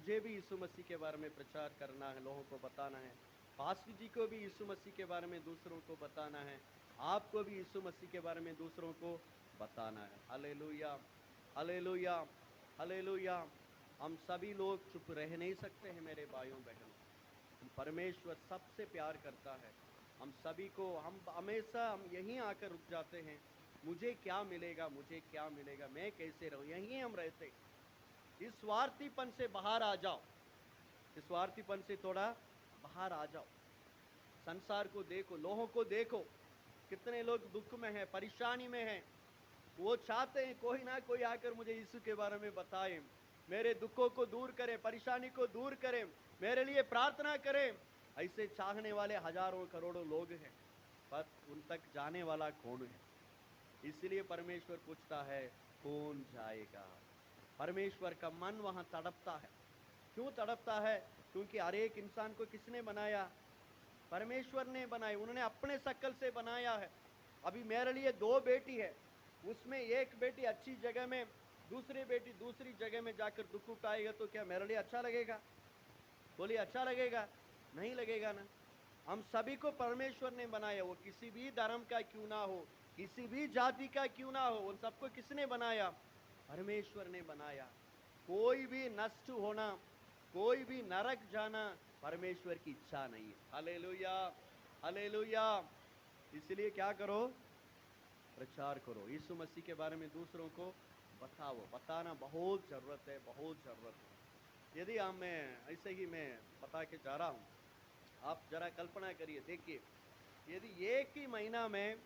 मुझे भी यीशु मसीह के बारे में प्रचार करना है, लोगों को बताना है। पास्टर जी को भी यीशु मसीह के बारे में दूसरों को बताना है। आपको भी यीशु मसीह के बारे में दूसरों को बताना है। Hallelujah, hallelujah, hallelujah. हम सभी लोग चुप रह नहीं सकते हैं मेरे भाइयों बहनों। परमेश्वर सबसे प्यार करता है। हम सभी को, हम हमेशा हम यहीं आकर रुक जाते हैं, मुझे क्या मिलेगा, मुझे क्या मिलेगा, मैं कैसे रहूं, यहीं हम रहते। इस स्वार्थीपन से बाहर आ जाओ, इस स्वार्थीपन से थोड़ा बाहर आ जाओ। संसार को देखो, लोगों को देखो, कितने लोग दुख में हैं, परेशानी में हैं। वो चाहते हैं कोई ना कोई आकर मुझे यीशु के बारे में बताए, मेरे दुखों को दूर करे, परेशानी को दूर करे, मेरे लिए प्रार्थना करे। ऐसे चाहने वाले हजारों करोड़ों लोग हैं, पर उन तक जाने वाला कौन है? इसलिए परमेश्वर पूछता है, कौन जाएगा? परमेश्वर का मन वहां तड़पता है। क्यों तड़पता है? क्योंकि हर एक इंसान को किसने बनाया? परमेश्वर ने बनाई, उन्होंने अपने शक्ल से बनाया है। अभी मेरे लिए दो बेटी है, उसमें एक बेटी अच्छी जगह में, दूसरी बेटी दूसरी जगह में जाकर दुख उठाएगा तो क्या मेरे लिए अच्छा लगेगा? बोलिए, अच्छा लगेगा? नहीं लगेगा ना। हम सभी को परमेश्वर ने बनाया, वो किसी भी धर्म का क्यों ना हो, किसी भी जाति का क्यों ना हो, उन सबको किसने बनाया? परमेश्वर ने बनाया। कोई भी नष्ट होना, कोई भी नरक जाना परमेश्वर की इच्छा नहीं है। Hallelujah, hallelujah. इसलिए क्या करो? प्रचार करो, यीशु मसीह के बारे में दूसरों को बताओ। बताना बहुत जरूरत है, बहुत जरूरत है। यदि हम, मैं ऐसे ही मैं बता के जा रहा हूं, आप जरा कल्पना करिए, देखिए, यदि एक ही महीना में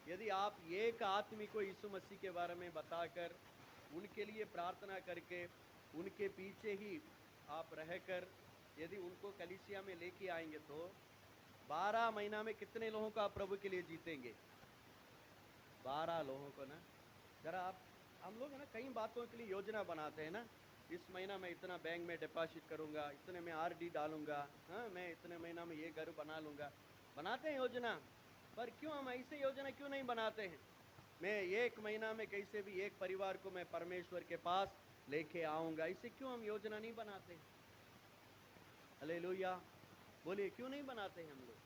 यदि आप एक आदमी को यीशु मसीह के बारे में बताकर, उनके लिए प्रार्थना करके, उनके पीछे ही आप रहकर यदि उनको कलीसिया में लेके आएंगे तो 12 महीना में कितने लोगों को आप प्रभु के लिए जीतेंगे? 12 लोगों को ना। जरा आप, हम लोग है ना कई बातों के लिए योजना बनाते हैं ना, इस महीना में इतना बैंक में डिपॉजिट करूंगा, इतने में आरडी डालूंगा, हाँ मैं इतने महीना में ये घर बना लूंगा। बनाते हैं योजना, पर क्यों हम ऐसे योजना क्यों नहीं बनाते हैं? मैं एक महीना में कैसे भी एक परिवार को मैं परमेश्वर के पास लेके आऊंगा, इसे क्यों हम योजना नहीं बनाते? हालेलुया। बोलिए, क्यों नहीं बनाते हैं हम लोग?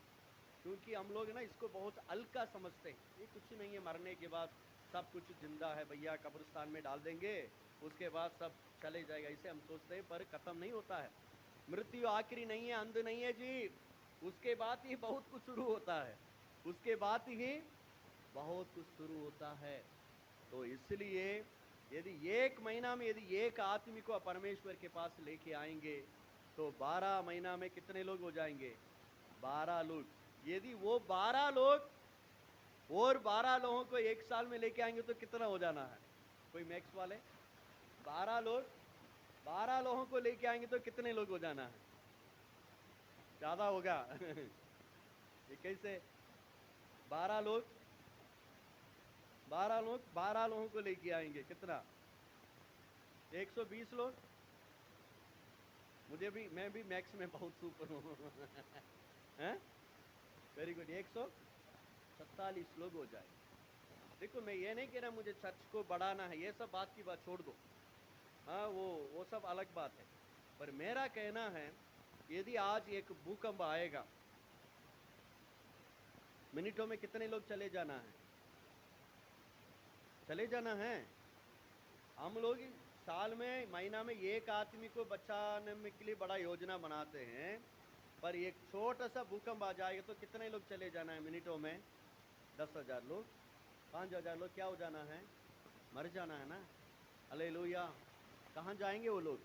क्योंकि हम लोग ना इसको बहुत हल्का समझते हैं। ये कुछ नहीं है, मरने के बाद सब कुछ जिंदा है भैया, कब्रिस्तान में डाल देंगे, उसके बाद सब चले जाएगा, इसे हम सोचते हैं। पर खत्म नहीं होता है। मृत्यु आखिरी नहीं है, अंत नहीं है जी। उसके बाद ही बहुत कुछ शुरू होता है, उसके बाद ही बहुत कुछ शुरू होता है। तो इसलिए यदि एक महीना में यदि एक आदमी को परमेश्वर के पास लेके आएंगे तो 12 महीना में कितने लोग हो जाएंगे? 12 लोग। यदि वो 12 लोग और 12 लोगों को एक साल में लेके आएंगे तो कितना हो जाना है? कोई मैक्स वाले? 12 लोग, 12 लोगों को लेके आएंगे तो कितने लोग हो जाना है? ज्यादा होगा। ये कैसे? 12 लोग, 12 लोग, 12 लोगों को लेके आएंगे, कितना? 120 लोग। मुझे भी, मैं भी मैक्स में बहुत सुपर हूँ। हैं? Very good. 147 लोग हो जाए। देखो, मैं ये नहीं कह रहा मुझे चर्च को बढ़ाना है, ये सब बात की बात छोड़ दो। हाँ, वो सब अलग बात है। पर मेरा कहना है, यदि आज एक भूकंप आएगा, मिनटों में कितने लोग चले जाना है? चले जाना है। हम लोग साल में, महीना में एक आदमी को बचाने में के लिए बड़ा योजना बनाते हैं, पर एक छोटा सा भूकंप आ जाएगा तो कितने लोग चले जाना है मिनटों में? 10,000 लोग, 5,000 लोग, क्या हो जाना है? मर जाना है ना। हालेलुया। कहाँ जाएंगे वो लोग?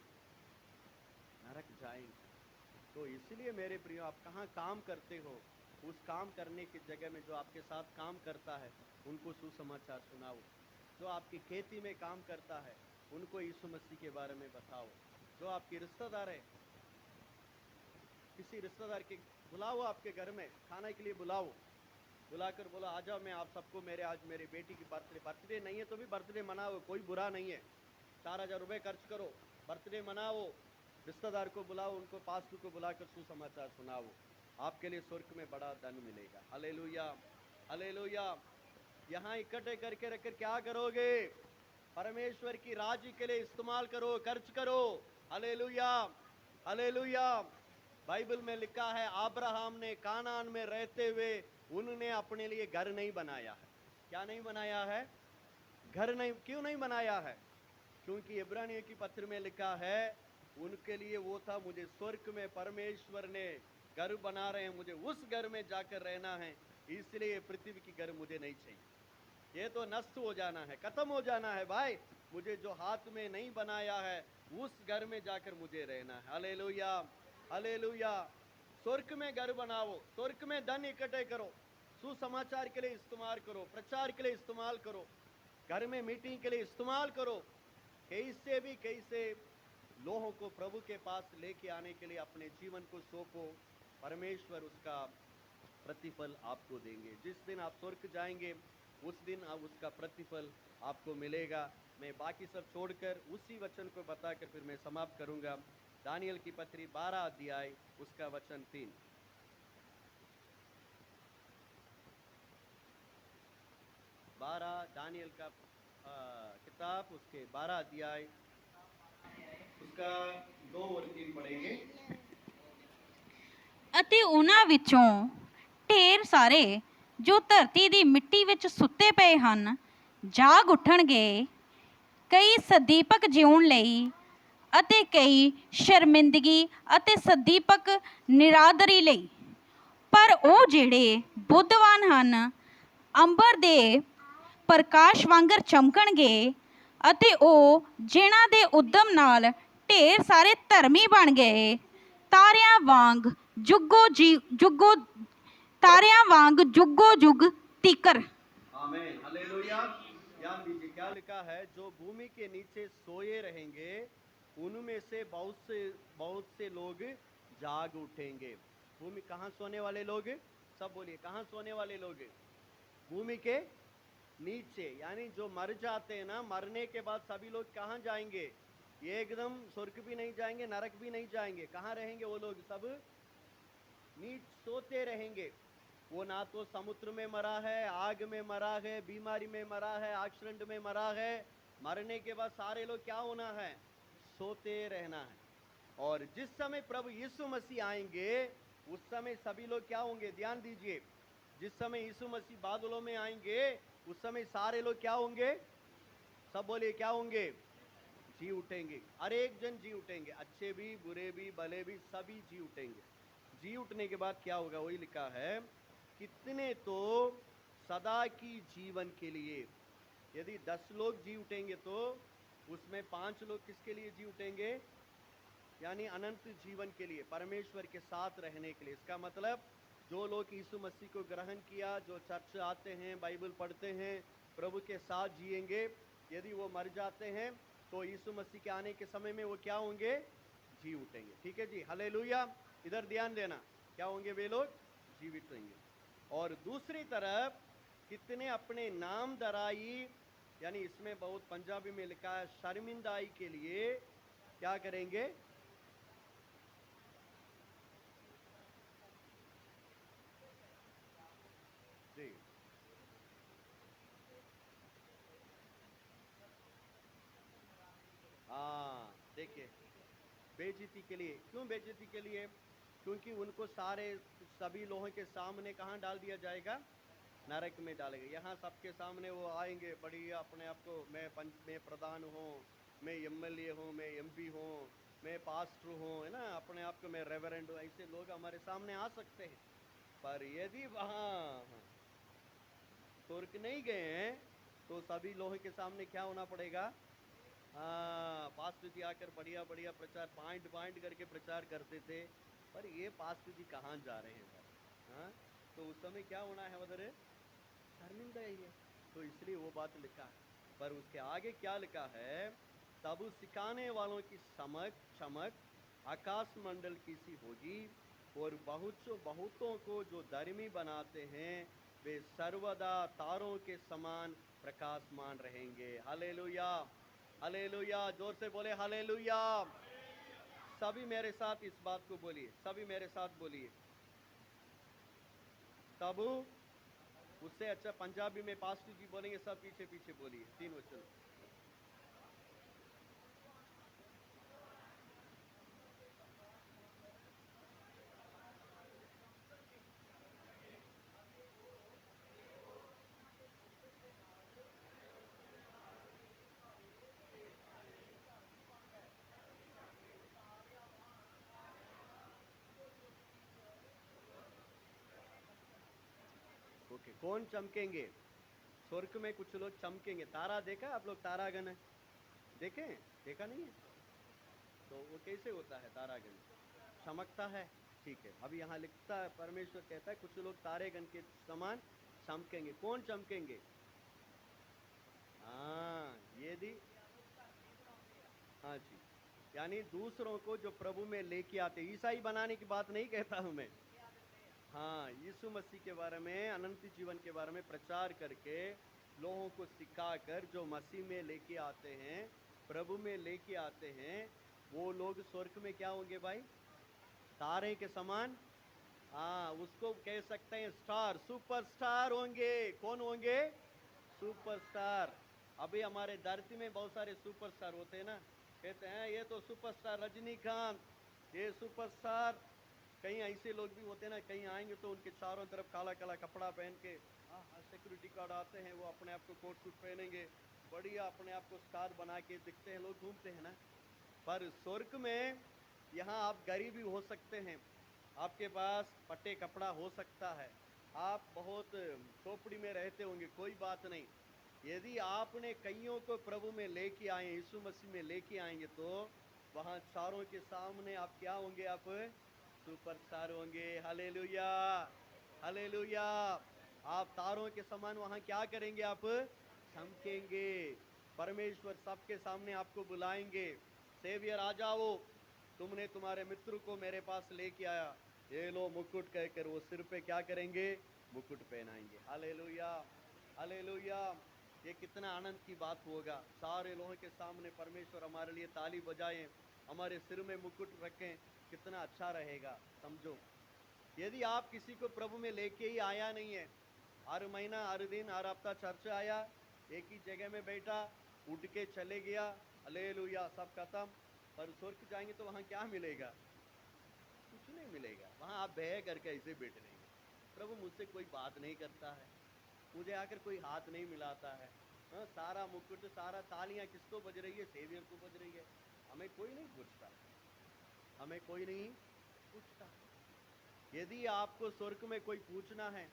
नरक जाएंगे। तो इसलिए मेरे प्रियो, आप कहाँ काम करते हो, उस काम करने की जगह में जो आपके साथ काम करता है उनको सुसमाचार सुनाओ। जो आपकी खेती में काम करता है उनको यीशु मसीह के बारे में बताओ। जो आपके रिश्तेदार है, किसी रिश्तेदार के बुलाओ, आपके घर में खाने के लिए बुलाओ, बुलाकर बोलो आ जाओ, मैं आप सबको, मेरे आज मेरी बेटी की बर्थडे, बर्थडे नहीं है तो भी बर्थडे मनाओ, कोई बुरा नहीं है। 4,000 रुपये खर्च करो, बर्थडे मनाओ, रिश्तेदार को बुलाओ, उनको पास्टर को बुलाकर सुसमाचार सुनाओ। आपके लिए स्वर्ग में बड़ा धन मिलेगा। Hallelujah, hallelujah. यहाँ इकट्ठे करके रखकर क्या करोगे? परमेश्वर की राजी के लिए इस्तेमाल करो, खर्च करो। Hallelujah, hallelujah. बाइबल में लिखा है अब्राहम ने कानान में रहते हुए उन्होंने अपने लिए घर नहीं बनाया है। क्या नहीं बनाया है? घर नहीं। क्यों नहीं बनाया है? क्योंकि इब्रानियों की पत्र में लिखा है उनके लिए वो था, मुझे स्वर्ग में परमेश्वर ने घर बना रहे हैं, मुझे उस घर में जाकर रहना है, इसलिए पृथ्वी की घर मुझे नहीं चाहिए। ये तो नष्ट हो जाना है, खत्म हो जाना है भाई। मुझे जो हाथ में नहीं बनाया है उस घर में जाकर मुझे रहना है। Hallelujah, hallelujah. स्वर्ग में घर बनाओ, स्वर्ग में धन इकट्ठे करो, सुसमाचार के लिए इस्तेमाल करो, प्रचार के लिए इस्तेमाल करो, घर में मीटिंग के लिए इस्तेमाल करो। कैसे भी कैसे लोगों को प्रभु के पास लेके आने के लिए अपने जीवन को सौंपो, परमेश्वर उसका प्रतिफल आपको देंगे। जिस दिन आप स्वर्ग जाएंगे उस दिन आप उसका प्रतिफल आपको मिलेगा। मैं बाकी सब छोड़कर उसी वचन को बताकर फिर मैं समाप्त करूंगा। दानियल की पत्री 12 अध्याय उसका वचन 3। 12 दानियल का किताब उसके 12 अध्याय उसका 2 और 3 पढ़ेंगे। ਅਤੇ ਉਹਨਾਂ ਵਿੱਚੋਂ ਢੇਰ ਸਾਰੇ ਜੋ ਧਰਤੀ ਦੀ ਮਿੱਟੀ ਵਿੱਚ ਸੁੱਤੇ ਪਏ ਹਨ ਜਾਗ ਉੱਠਣਗੇ, ਕਈ ਸਦੀਪਕ ਜਿਉਣ ਲਈ ਅਤੇ ਕਈ ਸ਼ਰਮਿੰਦਗੀ ਅਤੇ ਸਦੀਪਕ ਨਿਰਾਦਰੀ ਲਈ। ਪਰ ਉਹ ਜਿਹੜੇ ਬੁੱਧਵਾਨ ਹਨ ਅੰਬਰ ਦੇ ਪ੍ਰਕਾਸ਼ ਵਾਂਗਰ ਚਮਕਣਗੇ, ਅਤੇ ਉਹ ਜਿਨ੍ਹਾਂ ਦੇ ਉਦਮ ਨਾਲ ਢੇਰ ਸਾਰੇ ਧਰਮੀ ਬਣ ਗਏ, ਤਾਰਿਆਂ ਵਾਂਗ जुगो जुग तीकर। आमीन, हालेलुया। ध्यान दीजिए क्या लिखा है, जो भूमि के नीचे सोए रहेंगे उनमें से बहुत से लोग जाग उठेंगे। भूमि कहाँ सोने वाले लोग? सब बोलिए, कहाँ सोने वाले लोग? भूमि के नीचे, यानी जो मर जाते हैं ना, मरने के बाद सभी लोग कहाँ जाएंगे? ये एकदम स्वर्ग भी नहीं जाएंगे, नरक भी नहीं जाएंगे। कहाँ रहेंगे वो लोग? सब नीच सोते रहेंगे। वो ना तो समुद्र में मरा है, आग में मरा है, बीमारी में मरा है, एक्सीडेंट में मरा है। मरने के बाद सारे लोग क्या होना है? सोते रहना है। और जिस समय प्रभु यीशु मसीह आएंगे उस समय सभी लोग क्या होंगे? ध्यान दीजिए, जिस समय यीशु मसीह बादलों में आएंगे उस समय सारे लोग क्या होंगे? सब बोलिए क्या होंगे? जी उठेंगे। हर एक जन जी उठेंगे, अच्छे भी, बुरे भी, भले भी, सभी जी उठेंगे। जी उठने के बाद क्या होगा? वही लिखा है, कितने तो सदा की जीवन के लिए। यदि 10 लोग जी उठेंगे तो उसमें 5 लोग किसके लिए जी उठेंगे? यानी अनंत जीवन के लिए, परमेश्वर के साथ रहने के लिए। इसका मतलब जो लोग यीशु मसीह को ग्रहण किया, जो चर्च आते हैं, बाइबल पढ़ते हैं, प्रभु के साथ जिएंगे, यदि वो मर जाते हैं तो यीशु मसीह के आने के समय में वो क्या होंगे? जी उठेंगे। ठीक है जी, हालेलुया। इधर ध्यान देना, क्या होंगे वे लोग? जीवित होंगे। और दूसरी तरफ कितने अपने नाम दराई, यानी इसमें बहुत पंजाबी में लिखा है शर्मिंदाई के लिए क्या करेंगे? जी, हाँ देखिए, बेइज्जती के लिए। क्यों बेइज्जती के लिए? क्योंकि उनको सभी लोगों के सामने कहाँ डाल दिया जाएगा? नरक में डालेंगे। यहाँ सबके सामने वो आएंगे, बढ़िया अपने आप को, मैं प्रधान हूँ, मैं एमएलए हूँ, मैं एमपी हूँ, मैं पास्टर हूँ, है ना, अपने आप को मैं रेवरेंड हूँ, ऐसे लोग हमारे सामने आ सकते हैं। पर यदि वहाँ स्वर्ग नहीं गए हैं तो सभी लोगों के सामने क्या होना पड़ेगा? पास्टर जी आकर बढ़िया बढ़िया प्रचार पॉइंट करके प्रचार करते थे, पर ये पास्टर जी कहाँ जा रहे हैं भाई? हाँ, तो उस समय क्या होना है? उधर शर्मिंदा ही है। तो इसलिए वो बात लिखा है। पर उसके आगे क्या लिखा है? तब सिखाने वालों की चमक आकाश मंडल की सी होगी, और बहुतों को जो धर्मी बनाते हैं वे सर्वदा तारों के समान प्रकाशमान रहेंगे। Hallelujah, hallelujah. जोर से बोले हालेलुया। सभी मेरे साथ इस बात को बोलिए, सभी मेरे साथ बोलिए। तब, उससे अच्छा पंजाबी में पास्टर जी बोलेंगे, सब पीछे पीछे बोलिए, 3 वचन। ओके, कौन चमकेंगे? स्वर्ग में कुछ लोग चमकेंगे। तारा देखा आप लोग? तारागण देखे? देखा नहीं है? तो वो कैसे होता है तारागण? चमकता है। ठीक है, अब यहाँ लिखता है, परमेश्वर कहता है कुछ लोग तारेगण के समान चमकेंगे। कौन चमकेंगे? हाँ, ये दी, हाँ जी, यानी दूसरों को जो प्रभु में लेके आते। ईसाई बनाने की बात नहीं कहता हूं मैं। हाँ, यीशु मसीह के बारे में, अनंत जीवन के बारे में प्रचार करके लोगों को सिखाकर जो मसीह में लेके आते हैं, प्रभु में लेके आते हैं, वो लोग स्वर्ग में क्या होंगे भाई? तारे के समान। हाँ, उसको कह सकते हैं स्टार, सुपरस्टार होंगे। कौन होंगे? सुपरस्टार। अभी हमारे धरती में बहुत सारे सुपरस्टार होते हैं ना, कहते हैं ये तो सुपरस्टार रजनीकांत, ये सुपरस्टार। कहीं ऐसे लोग भी होते हैं ना, कहीं आएंगे तो उनके चारों तरफ काला काला कपड़ा पहन के, हाँ हाँ, सिक्योरिटी गार्ड आते हैं, वो अपने आप को कोट सूट पहनेंगे, बढ़िया अपने आप को स्टार बना के दिखते हैं, लोग घूमते हैं ना। पर स्वर्ग में यहाँ आप गरीब भी हो सकते हैं, आपके पास पट्टे कपड़ा हो सकता है, आप बहुत झोपड़ी में रहते होंगे, कोई बात नहीं। यदि आपने कईयों को प्रभु में लेके आए, यीशु मसीह में लेके आएंगे, तो वहाँ चारों के सामने आप क्या होंगे? आप सुपरस्टार होंगे। Hallelujah, hallelujah. आप तारों के समान वहाँ क्या करेंगे? आप चमकेंगे। परमेश्वर सबके सामने आपको बुलाएंगे, सेवियर आ जाओ, तुमने तुम्हारे मित्र को मेरे पास लेके आया, ये लो मुकुट, कहकर वो सिर पे क्या करेंगे? मुकुट पहनाएंगे। Hallelujah, hallelujah. ये कितना आनंद की बात होगा। सारे लोगों के सामने परमेश्वर हमारे लिए ताली बजाएं, हमारे सिर में मुकुट रखें, कितना अच्छा रहेगा। समझो, यदि आप किसी को प्रभु में लेके ही आया नहीं है, हर महीना, हर दिन, हर हफ्ता चर्च आया, एक ही जगह में बैठा, उठ के चले गया, हालेलुया, सब खत्म, पर स्वर्ग जाएंगे तो वहाँ क्या मिलेगा? कुछ नहीं मिलेगा। वहाँ आप बह करके ऐसे बैठ रहेंगे, प्रभु मुझसे कोई बात नहीं करता है, मुझे आकर कोई हाथ नहीं मिलाता है। हाँ, सारा मुकुट, सारा तालियां किसको बज रही है? सेवियर को बज रही है। हमें कोई नहीं पूछता, हमें कोई नहीं पूछता। यदि आपको स्वर्ग में कोई पूछना है,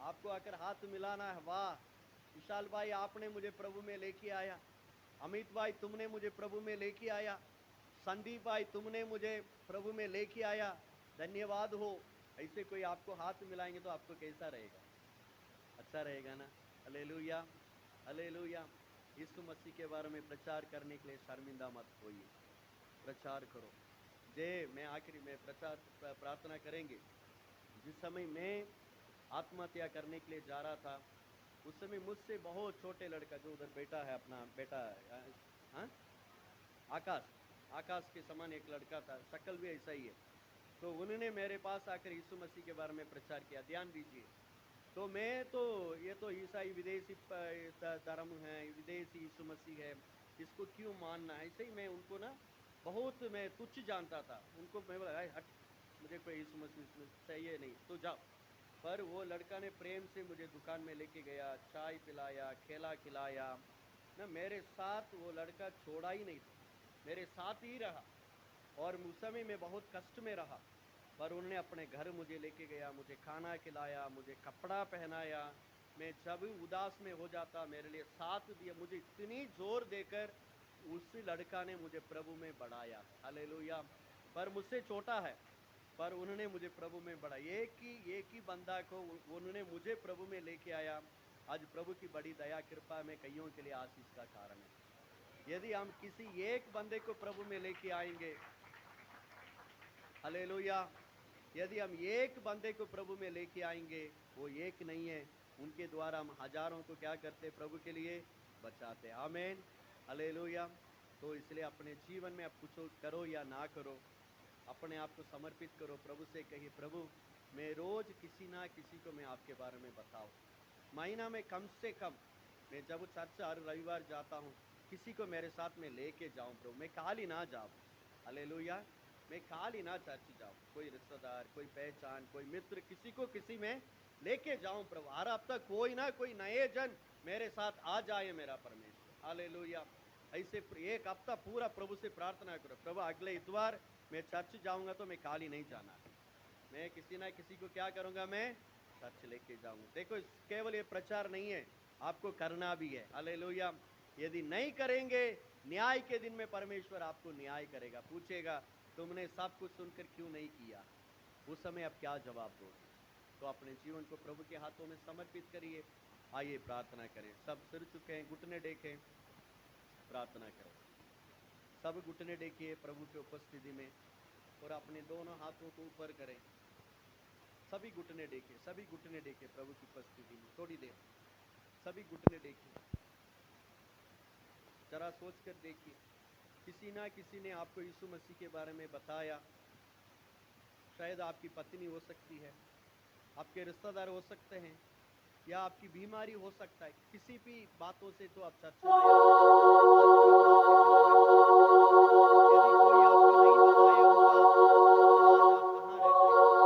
आपको आकर हाथ मिलाना है, वाह विशाल भाई आपने मुझे प्रभु में लेके आया, अमित भाई तुमने मुझे प्रभु में लेके आया, संदीप भाई तुमने मुझे प्रभु में लेके आया, धन्यवाद हो, ऐसे कोई आपको हाथ मिलाएंगे तो आपको कैसा रहेगा? अच्छा रहेगा ना? Hallelujah, hallelujah. यीशु मसीह के बारे में प्रचार करने के लिए शर्मिंदा मत होइए, प्रचार करो। जय, मैं आखिरी में प्रार्थना करेंगे। जिस समय मैं आत्महत्या करने के लिए जा रहा था, उस समय मुझसे बहुत छोटे लड़का, जो उधर बेटा है, अपना बेटा, हाँ, आकाश, आकाश के समान एक लड़का था, शक्ल भी ऐसा ही है। तो उन्होंने मेरे पास आकर यीशु मसीह के बारे में प्रचार किया। ध्यान दीजिए, तो मैं तो, ये तो ईसाई विदेशी धर्म है, विदेशी यीशु मसीह है, इसको क्यों मानना है, ऐसे ही मैं उनको ना बहुत मैं तुच्छ जानता था उनको। मैं बोला हट, मुझे कोई यीशु मसीह चाहिए नहीं, तो जाओ। पर वो लड़का ने प्रेम से मुझे दुकान में लेके गया, चाय पिलाया, खेला खिलाया ना, मेरे साथ वो लड़का छोड़ा ही नहीं था, मेरे साथ ही रहा। और उस समय मैं बहुत कष्ट में रहा, पर उन्होंने अपने घर मुझे लेके गया, मुझे खाना खिलाया, मुझे कपड़ा पहनाया। मैं जब उदास में हो जाता, मेरे लिए साथ दिया, मुझे इतनी जोर देकर उस लड़का ने मुझे प्रभु में बढ़ाया। हालेलुया। पर मुझसे छोटा है, पर उन्होंने मुझे प्रभु में बढ़ाया। एक ही बंदा को उन्होंने मुझे प्रभु में लेके आया। आज प्रभु की बड़ी दया कृपा में कईयों के लिए आशीष का कारण है। यदि हम किसी एक बंदे को प्रभु में लेके आएंगे, हालेलुया, यदि हम एक बंदे को प्रभु में लेके आएंगे, वो एक नहीं है, उनके द्वारा हम हजारों को क्या करते? प्रभु के लिए बचाते। आमीन, हालेलुया। तो इसलिए अपने जीवन में आप कुछ करो या ना करो, अपने आप को समर्पित करो, प्रभु से कहिए, प्रभु मैं रोज किसी ना किसी को मैं आपके बारे में बताऊं, महीना में कम से कम मैं जब चर्च हर रविवार जाता हूँ, किसी को मेरे साथ में लेके जाऊं प्रभु, मैं खाली ना जाऊं। हालेलुया, मैं खाली ना चर्च जाऊं, कोई रिश्तेदार, कोई पहचान, कोई मित्र, किसी को किसी में लेके जाऊं प्रभु। हर हफ्ता कोई ना कोई नए जन मेरे साथ आ जाए मेरा परमेश्वर। हालेलुया। ऐसे एक हफ्ता पूरा प्रभु से प्रार्थना करो, प्रभु अगले इतवार मैं चर्च जाऊंगा तो मैं खाली नहीं जाना, मैं किसी ना किसी को क्या करूंगा? मैं चर्च लेके जाऊंगा। देखो केवल ये प्रचार नहीं है, आपको करना भी है। हालेलुया। यदि नहीं करेंगे, न्याय के दिन में परमेश्वर आपको न्याय करेगा, पूछेगा तुमने सब कुछ सुनकर क्यों नहीं किया। उस समय आप क्या जवाब दोगे। तो अपने जीवन को प्रभु के हाथों में समर्पित करिए। आइए प्रार्थना करें। सब सिर चुके हैं, घुटने टेकें, प्रार्थना करें। सब घुटने टेकिए प्रभु की उपस्थिति में और अपने दोनों हाथों को ऊपर करें। सभी घुटने टेके, सभी घुटने टेके प्रभु की उपस्थिति में थोड़ी देर, सभी घुटने टेकिए। जरा सोच कर देखिए, किसी ना किसी ने आपको यीशु मसीह के बारे में बताया। शायद आपकी पत्नी हो सकती है, आपके रिश्तेदार हो सकते हैं, या आपकी बीमारी हो सकता है। किसी भी बातों से तो आप चर्च में आए। यदि कोई आपको नहीं बताया होता तो आज आप कहाँ रहते।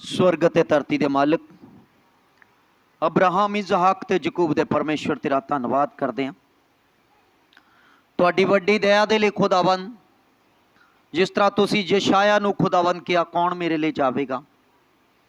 स्वर्ग ते धरती दे मालिक अब्राहम इसहाक ते याकूब दे परमेश्वर तेरा धन्नवाद करते हैं तुहाडी वड्डी दया दे लई खुदावन। जिस तरह तुसी यशाया नूं खुदावन किया कौन मेरे लिए जावेगा,